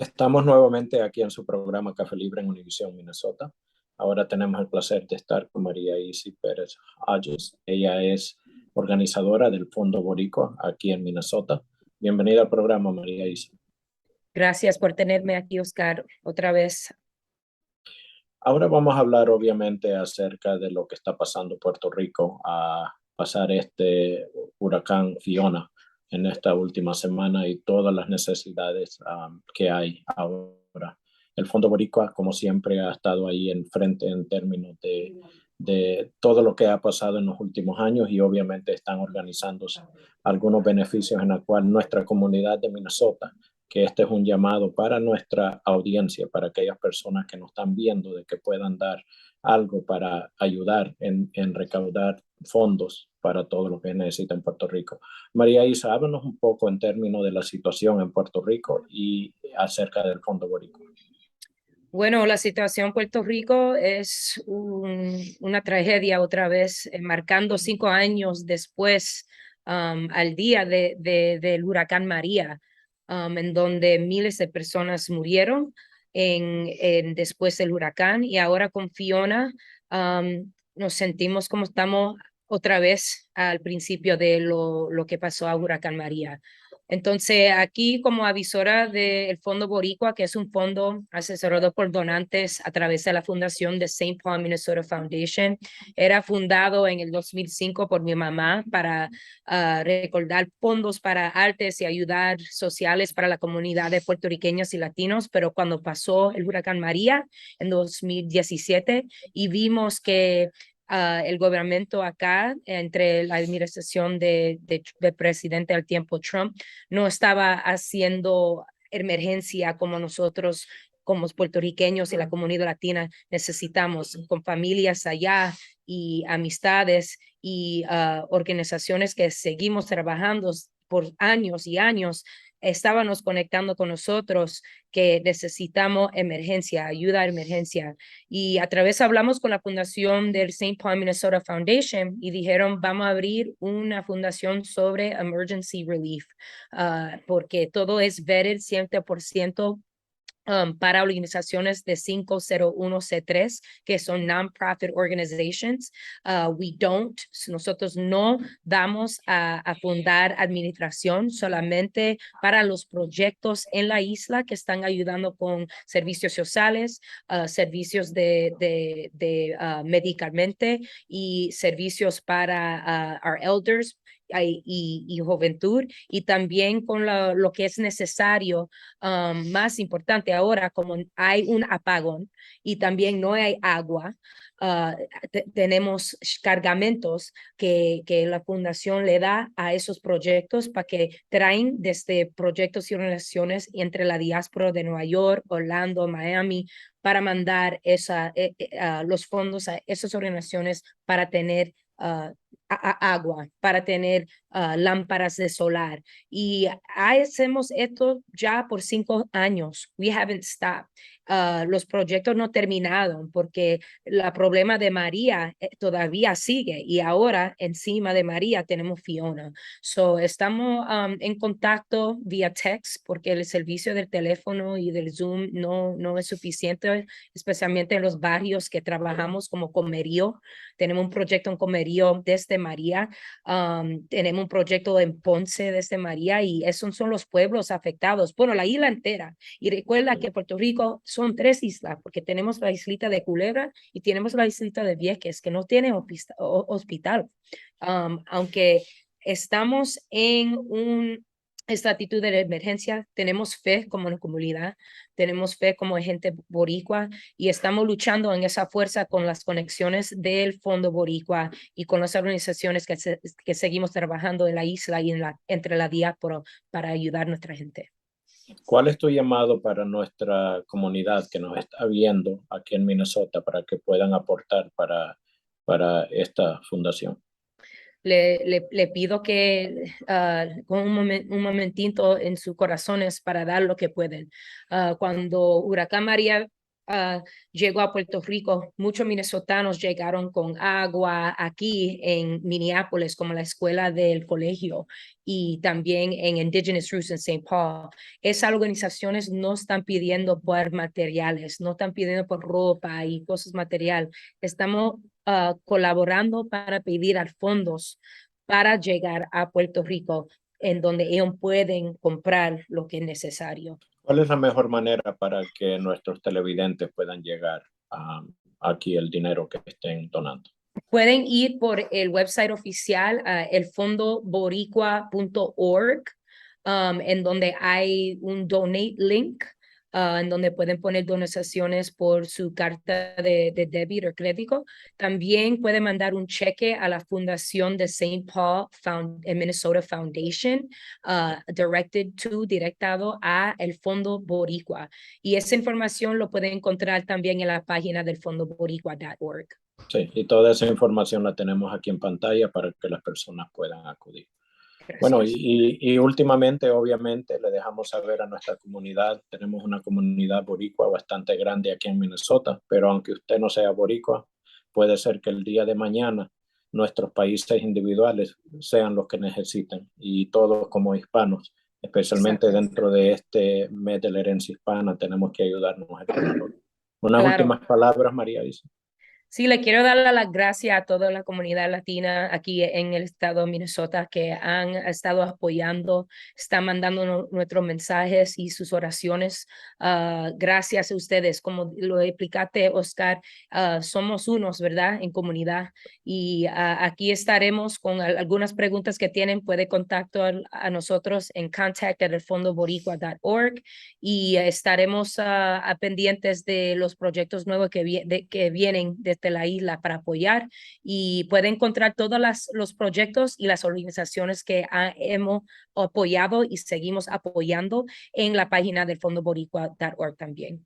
Estamos nuevamente aquí en su programa Café Libre en Univisión, Minnesota. Ahora tenemos el placer de estar con María Isi Pérez Hodges. Ella es organizadora del Fondo Boricua aquí en Minnesota. Bienvenida al programa, María Isi. Gracias por tenerme aquí, Oscar, otra vez. Ahora vamos a hablar obviamente acerca de lo que está pasando en Puerto Rico a pasar este huracán Fiona en esta última semana y todas las necesidades que hay ahora. El Fondo Boricua, como siempre, ha estado ahí en frente en términos de todo lo que ha pasado en los últimos años y obviamente están organizándose algunos beneficios en la cual nuestra comunidad de Minnesota, que este es un llamado para nuestra audiencia, para aquellas personas que nos están viendo, de que puedan dar algo para ayudar en recaudar fondos para todo lo que necesita en Puerto Rico. María Isa, háblanos un poco en términos de la situación en Puerto Rico y acerca del Fondo Boricua. Bueno, la situación en Puerto Rico es una tragedia otra vez, marcando 5 años después al día del huracán María, en donde miles de personas murieron después del huracán y ahora con Fiona nos sentimos como estamos otra vez al principio de lo que pasó a huracán María. Entonces, aquí como avisora del Fondo Boricua, que es un fondo asesorado por donantes a través de la fundación de St. Paul Minnesota Foundation, era fundado en el 2005 por mi mamá para recordar fondos para artes y ayudar sociales para la comunidad de puertorriqueños y latinos, pero cuando pasó el huracán María en 2017 y vimos que el gobierno acá, entre la administración del presidente al tiempo Trump, no estaba haciendo emergencia como nosotros como puertorriqueños y la comunidad latina necesitamos, con familias allá y amistades y organizaciones que seguimos trabajando por años y años, estábamos conectando con nosotros que necesitamos emergencia, ayuda a emergencia. Y a través hablamos con la fundación del St. Paul Minnesota Foundation y dijeron, vamos a abrir una fundación sobre emergency relief, porque todo es vetted 100% para organizaciones de 501(c)(3), que son non-profit organizations. Nosotros no damos a fundar administración solamente para los proyectos en la isla que están ayudando con servicios sociales, servicios de medicamento y servicios para our elders y juventud, y también con lo que es necesario. Más importante ahora, como hay un apagón y también no hay agua, tenemos cargamentos que la fundación le da a esos proyectos para que traen desde proyectos y organizaciones entre la diáspora de Nueva York, Orlando, Miami, para mandar los fondos a esas organizaciones para tener agua, para tener lámparas de solar. Y hacemos esto ya por 5 años. We haven't stopped. Los proyectos no terminaron porque el problema de María todavía sigue y ahora encima de María tenemos Fiona. So, estamos en contacto vía text porque el servicio del teléfono y del Zoom no es suficiente, especialmente en los barrios que trabajamos como Comerío. Tenemos un proyecto en Comerío desde María. Tenemos un proyecto en Ponce desde María y esos son los pueblos afectados. Bueno, la isla entera. Y recuerda que Puerto Rico son 3 islas, porque tenemos la islita de Culebra y tenemos la islita de Vieques, que no tiene hospital. Aunque estamos en esta actitud de emergencia, tenemos fe como una comunidad, tenemos fe como gente boricua y estamos luchando en esa fuerza con las conexiones del Fondo Boricua y con las organizaciones que seguimos trabajando en la isla y entre la diáspora para ayudar a nuestra gente. ¿Cuál es tu llamado para nuestra comunidad que nos está viendo aquí en Minnesota para que puedan aportar para esta fundación? Le pido que con un momentito en sus corazones para dar lo que pueden. Cuando Huracán María llegó a Puerto Rico, muchos minnesotanos llegaron con agua aquí en Minneapolis, como la escuela del colegio, y también en Indigenous Roots en St. Paul. Esas organizaciones no están pidiendo por materiales, no están pidiendo por ropa y cosas material. Estamos colaborando para pedir fondos para llegar a Puerto Rico, en donde ellos pueden comprar lo que es necesario. ¿Cuál es la mejor manera para que nuestros televidentes puedan llegar aquí el dinero que estén donando? Pueden ir por el website oficial, elfondoboricua.org, en donde hay un donate link, en donde pueden poner donaciones por su carta de débito o crédito. También pueden mandar un cheque a la fundación de St. Paul Minnesota Foundation, directado a el Fondo Boricua. Y esa información lo pueden encontrar también en la página del fondoboricua.org. Sí, y toda esa información la tenemos aquí en pantalla para que las personas puedan acudir. Gracias. Bueno, y últimamente, obviamente, le dejamos saber a nuestra comunidad, tenemos una comunidad boricua bastante grande aquí en Minnesota, pero aunque usted no sea boricua, puede ser que el día de mañana nuestros países individuales sean los que necesiten, y todos como hispanos, especialmente Exacto. dentro de este mes de la herencia hispana, tenemos que ayudarnos entre nosotros. Unas Claro. últimas palabras, María Isa. Sí, le quiero dar las gracias a toda la comunidad latina aquí en el estado de Minnesota que han estado apoyando, están mandando nuestros mensajes y sus oraciones. Gracias a ustedes, como lo explicaste, Oscar, somos unos, ¿verdad? En comunidad. Y aquí estaremos con algunas preguntas que tienen. Puede contactar a nosotros en contact@elfondoboricua.org y estaremos pendientes de los proyectos nuevos que vienen desde la isla para apoyar, y puede encontrar todos los proyectos y las organizaciones que hemos apoyado y seguimos apoyando en la página del fondoboricua.org también.